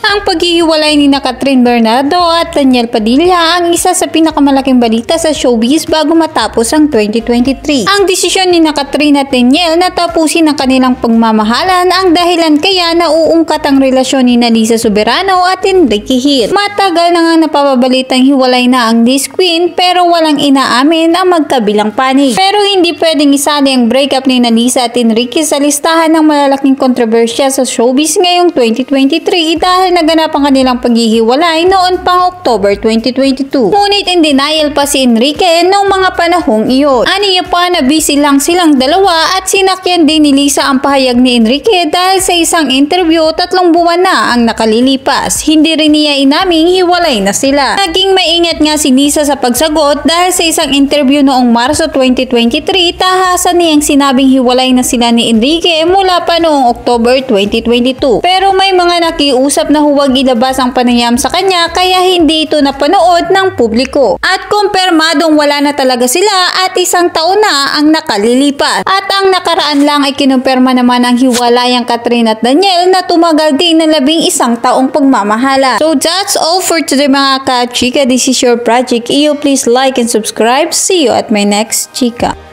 Ang paghihiwalay ni Catherine Bernardo at Daniel Padilla ang isa sa pinakamalaking balita sa showbiz bago matapos ang 2023. Ang desisyon ni Catherine at Daniel na tapusin ang kanilang pagmamahalan ang dahilan kaya nauungkat ang relasyon ni Lisa Soberano at Enrique Hill. Matagal na nga napapabalitang hiwalay na ang Diz Queen pero walang inaamin ang magkabilang panig. Pero hindi pwedeng isali ang breakup ni Lisa at Enrique sa listahan ng malalaking kontrobersya sa showbiz ngayong 2023 dahil naganap ang kanilang paghihiwalay noon pang October 2022. Ngunit in denial pa si Enrique noong mga panahong iyon. Aniya pa na busy lang silang dalawa at sinakyan din ni Lisa ang pahayag ni Enrique dahil sa isang interview 3 buwan na ang nakalilipas. Hindi rin niya inaming hiwalay na sila. Naging maingat nga si Lisa sa pagsagot dahil sa isang interview noong Marso 2023 tahasan niyang sinabing hiwalay na sila ni Enrique mula pa noong October 2022. Pero may mga nakiusap na huwag ilabas ang panayam sa kanya kaya hindi ito napanood ng publiko. At kumpirmadong wala na talaga sila at 1 taon na ang nakalilipas. At ang nakaraan lang ay kinumpirma naman ang hiwalayang Catherine at Daniel na tumagal din ng 11 taong pagmamahala. So that's all for today mga ka-chika. This is your Project EO. Please like and subscribe. See you at my next chika.